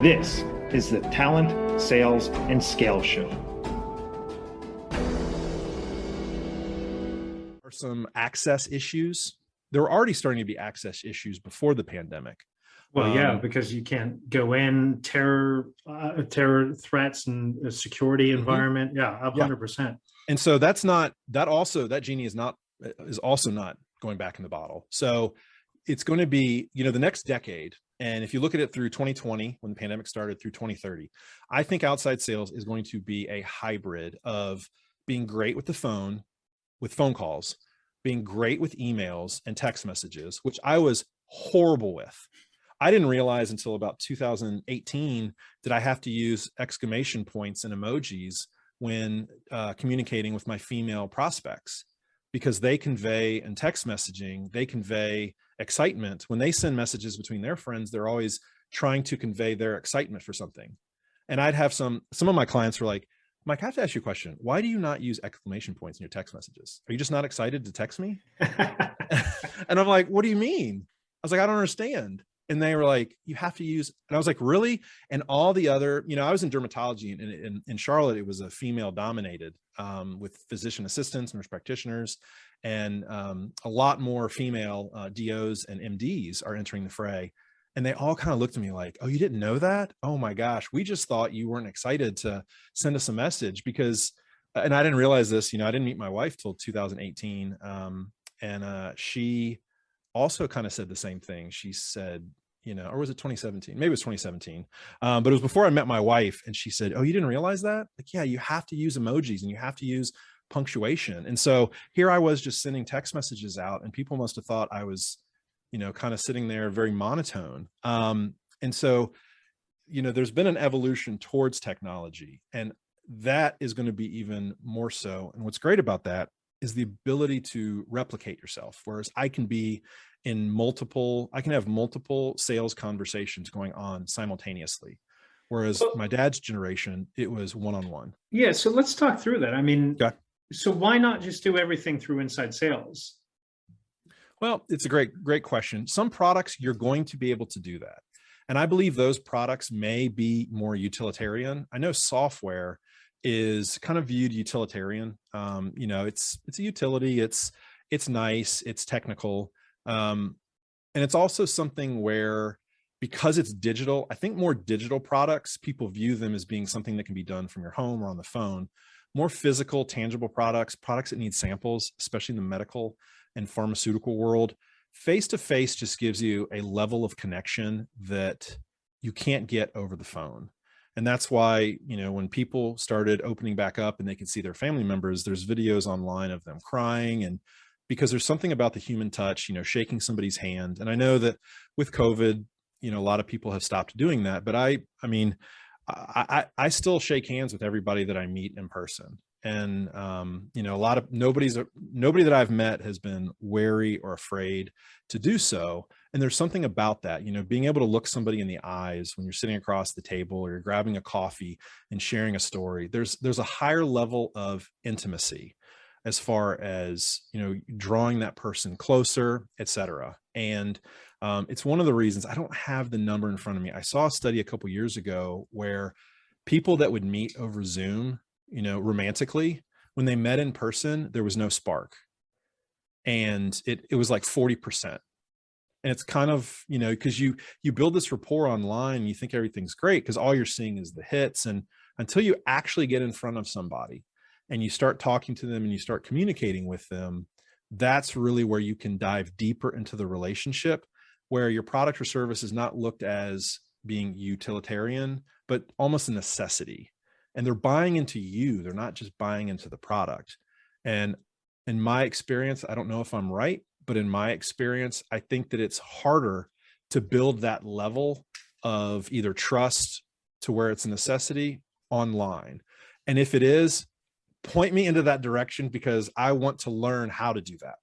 This is the Talent, Sales, and Scale Show. Are some access issues. There were already starting to be access issues before the pandemic. Well, yeah, because you can't go in, terror threats and a security environment. Yeah, 100%. And so that genie is also not going back in the bottle. So it's going to be, the next decade. And if you look at it through 2020, when the pandemic started, through 2030, I think outside sales is going to be a hybrid of being great with the phone, with phone calls, being great with emails and text messages, which I was horrible with. I didn't realize until about 2018 that I have to use exclamation points and emojis when communicating with my female prospects, because they convey, in text messaging, they convey excitement. When they send messages between their friends, they're always trying to convey their excitement for something. And I'd have some of my clients were like, Mike, I have to ask you a question. Why do you not use exclamation points in your text messages? Are you just not excited to text me? And I'm like, what do you mean? I was like, I don't understand. And they were like, you have to use, and I was like, really? And all the other, I was in dermatology, and in Charlotte, it was a female dominated with physician assistants, nurse practitioners, and a lot more female DOs and MDs are entering the fray. And they all kind of looked at me like, oh, you didn't know that? Oh my gosh, we just thought you weren't excited to send us a message because, and I didn't realize this, I didn't meet my wife till 2018. And she also kind of said the same thing. She said, or was it 2017? Maybe it was 2017. But it was before I met my wife, and she said, oh, you didn't realize that? Like, yeah, you have to use emojis and you have to use punctuation. And so here I was just sending text messages out, and people must have thought I was, kind of sitting there very monotone. And so, there's been an evolution towards technology, and that is going to be even more so. And what's great about that is the ability to replicate yourself. Whereas I can have multiple sales conversations going on simultaneously. Whereas my dad's generation, it was one-on-one. Yeah. So let's talk through that. I mean, okay. So why not just do everything through inside sales? Well, it's a great question. Some products you're going to be able to do that. And I believe those products may be more utilitarian. I know software is kind of viewed utilitarian. It's a utility. It's nice. It's technical. And it's also something where, because it's digital, I think more digital products, people view them as being something that can be done from your home or on the phone. More physical, tangible products that need samples, especially in the medical and pharmaceutical world, face-to-face just gives you a level of connection that you can't get over the phone. And that's why, when people started opening back up and they could see their family members, there's videos online of them crying. And because there's something about the human touch, shaking somebody's hand. And I know that with COVID, a lot of people have stopped doing that, but I still shake hands with everybody that I meet in person. And, nobody that I've met has been wary or afraid to do so. And there's something about that, being able to look somebody in the eyes when you're sitting across the table or you're grabbing a coffee and sharing a story. There's a higher level of intimacy as far as, drawing that person closer, et cetera. And it's one of the reasons I don't have the number in front of me. I saw a study a couple years ago where people that would meet over Zoom, romantically, when they met in person, there was no spark. And it was like 40%. And it's kind of, because you build this rapport online, you think everything's great because all you're seeing is the hits. And until you actually get in front of somebody and you start talking to them and you start communicating with them, that's really where you can dive deeper into the relationship, where your product or service is not looked as being utilitarian, but almost a necessity. And they're buying into you. They're not just buying into the product. And in my experience, I don't know if I'm right, but in my experience, I think that it's harder to build that level of either trust to where it's a necessity online. And if it is, point me into that direction, because I want to learn how to do that.